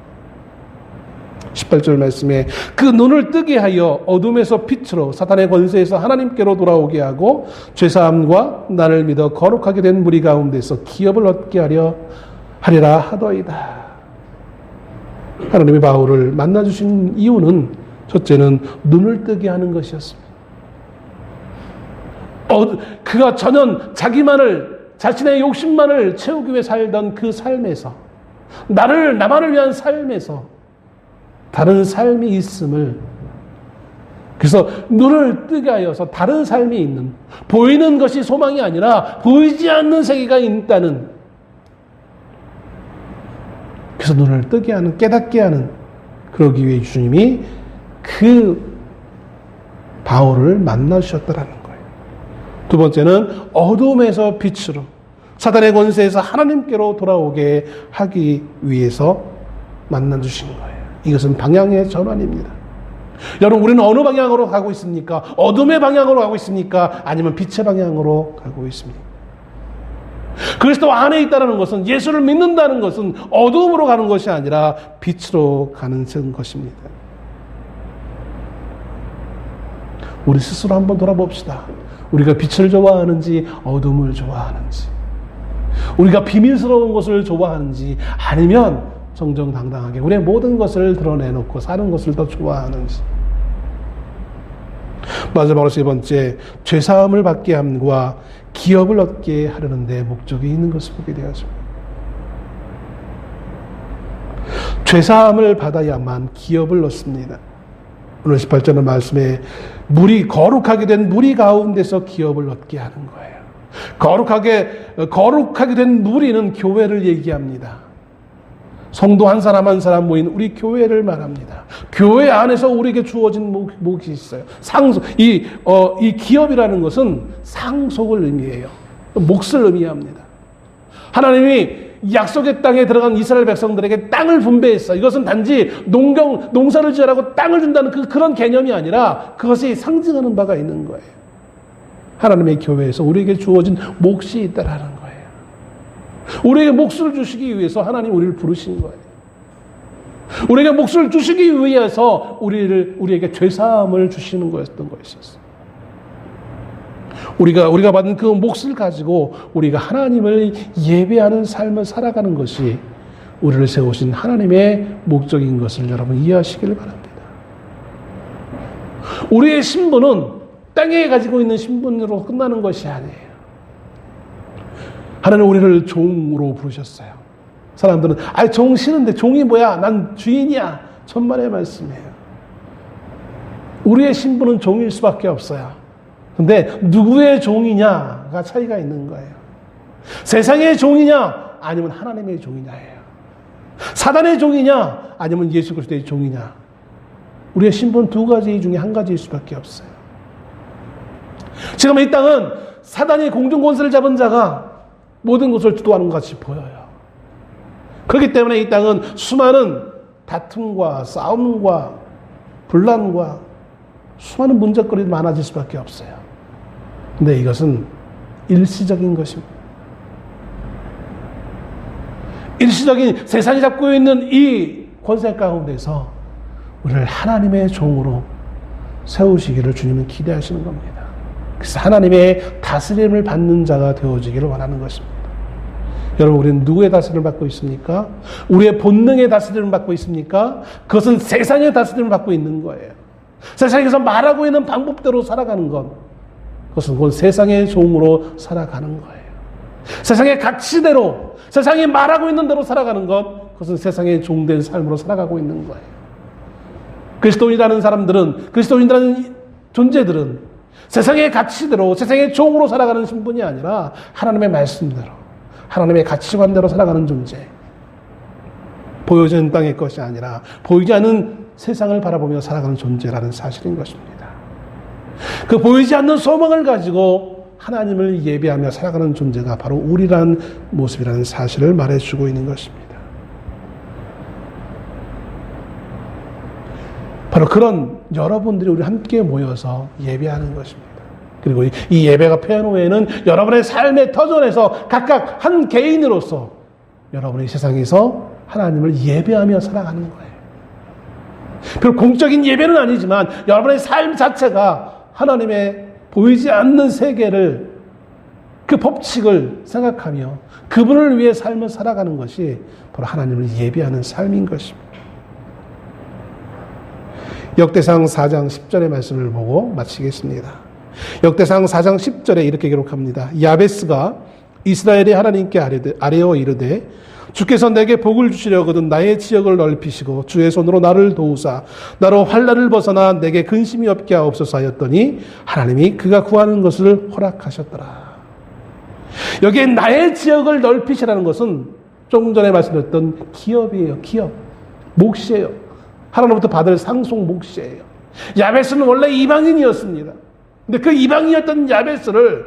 18절 말씀에 그 눈을 뜨게 하여 어둠에서 빛으로 사탄의 권세에서 하나님께로 돌아오게 하고 죄사함과 나를 믿어 거룩하게 된 무리 가운데서 기업을 얻게 하리라 하더이다. 하나님이 바울을 만나주신 이유는 첫째는 눈을 뜨게 하는 것이었습니다. 그가 전혀 자신의 욕심만을 채우기 위해 살던 그 삶에서, 나만을 위한 삶에서 다른 삶이 있음을, 그래서 눈을 뜨게 하여서 다른 삶이 있는, 보이는 것이 소망이 아니라 보이지 않는 세계가 있다는, 그래서 눈을 뜨게 하는, 깨닫게 하는, 그러기 위해 주님이 그 바울을 만나주셨다라는 거예요. 두 번째는 어둠에서 빛으로, 사단의 권세에서 하나님께로 돌아오게 하기 위해서 만나주신 거예요. 이것은 방향의 전환입니다. 여러분, 우리는 어느 방향으로 가고 있습니까? 어둠의 방향으로 가고 있습니까? 아니면 빛의 방향으로 가고 있습니까? 그리스도 안에 있다는 것은, 예수를 믿는다는 것은 어둠으로 가는 것이 아니라 빛으로 가는 것입니다. 우리 스스로 한번 돌아봅시다. 우리가 빛을 좋아하는지 어둠을 좋아하는지, 우리가 비밀스러운 것을 좋아하는지, 아니면 정정당당하게 우리의 모든 것을 드러내놓고 사는 것을 더 좋아하는지. 마지막으로 세 번째, 죄사함을 받게 함과 기업을 얻게 하려는 데 목적이 있는 것을 보게 되었습니다. 죄사함을 받아야만 기업을 얻습니다. 오늘 18절 말씀에 거룩하게 된 무리 가운데서 기업을 얻게 하는 거예요. 거룩하게 된 무리는 교회를 얘기합니다. 성도 한 사람 한 사람 모인 우리 교회를 말합니다. 교회 안에서 우리에게 주어진 몫이 있어요. 이 기업이라는 것은 상속을 의미해요. 몫을 의미합니다. 하나님이 약속의 땅에 들어간 이스라엘 백성들에게 땅을 분배했어. 이것은 단지 농사를 지으라고 땅을 준다는 그런 개념이 아니라 그것이 상징하는 바가 있는 거예요. 하나님의 교회에서 우리에게 주어진 몫이 있다라는 거예요. 우리에게 몫을 주시기 위해서 하나님 우리를 부르신 거예요. 우리에게 몫을 주시기 위해서 우리에게 죄사함을 주시는 거였던 거였었어요. 우리가 받은 그 몫을 가지고 우리가 하나님을 예배하는 삶을 살아가는 것이 우리를 세우신 하나님의 목적인 것을 여러분 이해하시길 바랍니다. 우리의 신분은 땅에 가지고 있는 신분으로 끝나는 것이 아니에요. 하나님 우리를 종으로 부르셨어요. 사람들은 종 쉬는데 종이 뭐야? 난 주인이야. 천만의 말씀이에요. 우리의 신분은 종일 수밖에 없어요. 근데 누구의 종이냐가 차이가 있는 거예요. 세상의 종이냐 아니면 하나님의 종이냐예요. 사단의 종이냐 아니면 예수 그리스도의 종이냐. 우리의 신분 두 가지 중에 한 가지일 수밖에 없어요. 지금 이 땅은 사단이 공중 권세를 잡은 자가 모든 것을 주도하는 것 같이 보여요. 그렇기 때문에 이 땅은 수많은 다툼과 싸움과 분란과 수많은 문제거리가 많아질 수밖에 없어요. 근데 이것은 일시적인 것입니다. 일시적인 세상이 잡고 있는 이 권세 가운데서 우리를 하나님의 종으로 세우시기를 주님은 기대하시는 겁니다. 그래서 하나님의 다스림을 받는 자가 되어지기를 원하는 것입니다. 여러분, 우리는 누구의 다스림을 받고 있습니까? 우리의 본능의 다스림을 받고 있습니까? 그것은 세상의 다스림을 받고 있는 거예요. 세상에서 말하고 있는 방법대로 살아가는 것, 그것은 곧 세상의 종으로 살아가는 거예요. 세상의 가치대로, 세상이 말하고 있는 대로 살아가는 것, 그것은 세상의 종된 삶으로 살아가고 있는 거예요. 그리스도인이라는 사람들은, 그리스도인이라는 존재들은 세상의 가치대로, 세상의 종으로 살아가는 신분이 아니라 하나님의 말씀대로, 하나님의 가치관대로 살아가는 존재. 보여지는 땅의 것이 아니라 보이지 않는 세상을 바라보며 살아가는 존재라는 사실인 것입니다. 그 보이지 않는 소망을 가지고 하나님을 예배하며 살아가는 존재가 바로 우리라는 모습이라는 사실을 말해주고 있는 것입니다. 바로 그런 여러분들이 우리 함께 모여서 예배하는 것입니다. 그리고 이 예배가 패한 후에는 여러분의 삶의 터전에서 각각 한 개인으로서 여러분의 세상에서 하나님을 예배하며 살아가는 거예요. 별 공적인 예배는 아니지만 여러분의 삶 자체가 하나님의 보이지 않는 세계를, 그 법칙을 생각하며 그분을 위해 삶을 살아가는 것이 바로 하나님을 예배하는 삶인 것입니다. 역대상 4장 10절의 말씀을 보고 마치겠습니다. 역대상 4장 10절에 이렇게 기록합니다. 야베스가 이스라엘의 하나님께 아뢰어 이르되 주께서 내게 복을 주시려거든 나의 지역을 넓히시고 주의 손으로 나를 도우사 나로 환난을 벗어나 내게 근심이 없게 하옵소서 하였더니 하나님이 그가 구하는 것을 허락하셨더라. 여기에 나의 지역을 넓히시라는 것은 조금 전에 말씀드렸던 기업이에요. 기업. 몫이에요. 하나님부터 받을 상속 몫이에요. 야베스는 원래 이방인이었습니다. 근데 그 이방인이었던 야베스를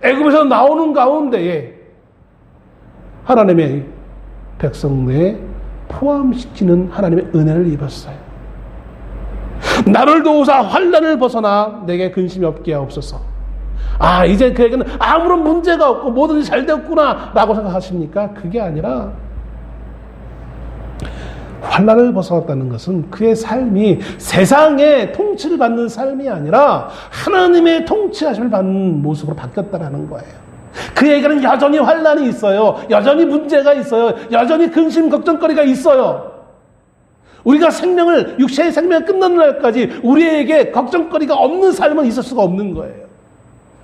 애굽에서 나오는 가운데에 하나님의 백성 내에 포함시키는 하나님의 은혜를 입었어요. 나를 도우사 환난을 벗어나 내게 근심이 없게 하옵소서. 이제 그에게는 아무런 문제가 없고 뭐든지 잘 됐구나 라고 생각하십니까? 그게 아니라 환난을 벗어났다는 것은 그의 삶이 세상의 통치를 받는 삶이 아니라 하나님의 통치하심을 받는 모습으로 바뀌었다는 거예요. 그에게는 여전히 환난이 있어요. 여전히 문제가 있어요. 여전히 근심 걱정거리가 있어요. 우리가 생명을, 육체의 생명을 끝나는 날까지 우리에게 걱정거리가 없는 삶은 있을 수가 없는 거예요.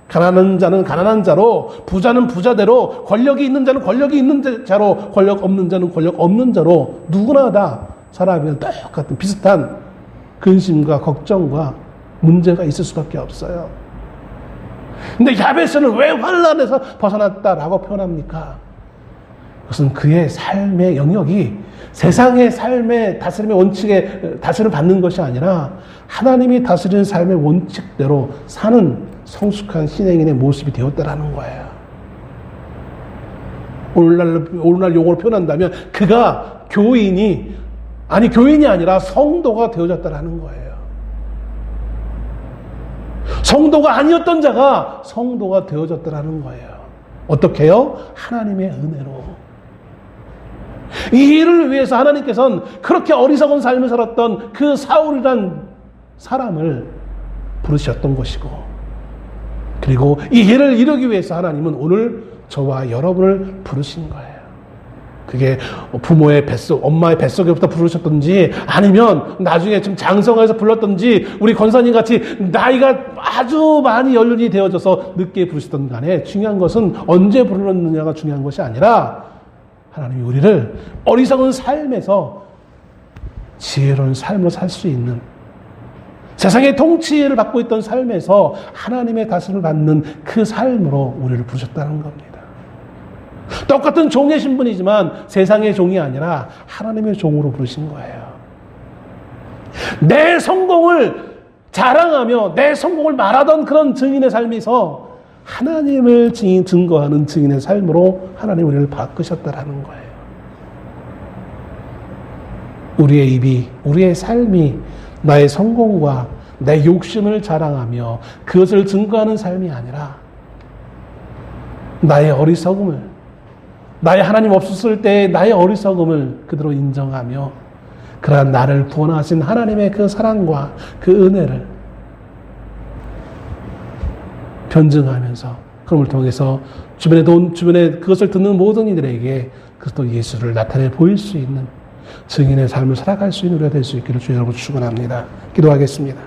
가난한 자는 가난한 자로, 부자는 부자대로, 권력이 있는 자는 권력이 있는 자로, 권력 없는 자는 권력 없는 자로, 누구나 다 사람이 똑같은 비슷한 근심과 걱정과 문제가 있을 수밖에 없어요. 근데 야베스는 왜 환난에서 벗어났다라고 표현합니까? 그것은 그의 삶의 영역이 세상의 삶의 다스림의 원칙에 다스림을 받는 것이 아니라 하나님이 다스리는 삶의 원칙대로 사는 성숙한 신앙인의 모습이 되었다라는 거예요. 오늘날 용어로 표현한다면 그가 교인이 아니라 성도가 되어졌다라는 거예요. 성도가 아니었던 자가 성도가 되어졌다라는 거예요. 어떻게요? 하나님의 은혜로. 이 일을 위해서 하나님께서는 그렇게 어리석은 삶을 살았던 그 사울이란 사람을 부르셨던 것이고, 그리고 이 일을 이루기 위해서 하나님은 오늘 저와 여러분을 부르신 거예요. 그게 부모의 뱃속, 엄마의 뱃속에부터 부르셨던지, 아니면 나중에 좀 장성해서 불렀던지, 우리 권사님 같이 나이가 아주 많이 연륜이 되어져서 늦게 부르셨던 간에 중요한 것은 언제 불렀느냐가 중요한 것이 아니라 하나님이 우리를 어리석은 삶에서 지혜로운 삶으로 살 수 있는, 세상의 통치를 받고 있던 삶에서 하나님의 다스림을 받는 그 삶으로 우리를 부르셨다는 겁니다. 똑같은 종의 신분이지만 세상의 종이 아니라 하나님의 종으로 부르신 거예요. 내 성공을 자랑하며 내 성공을 말하던 그런 증인의 삶에서 하나님을 증거하는 증인의 삶으로 하나님 우리를 바꾸셨다라는 거예요. 우리의 입이, 우리의 삶이 나의 성공과 내 욕심을 자랑하며 그것을 증거하는 삶이 아니라 나의 어리석음을, 나의 하나님 없었을 때의 나의 어리석음을 그대로 인정하며 그러한 나를 구원하신 하나님의 그 사랑과 그 은혜를 변증하면서 그럼을 통해서 주변에 그것을 듣는 모든 이들에게 그것도 예수를 나타내 보일 수 있는 증인의 삶을 살아갈 수 있는 우리가 될 수 있기를 주여 여러분 축원합니다. 기도하겠습니다.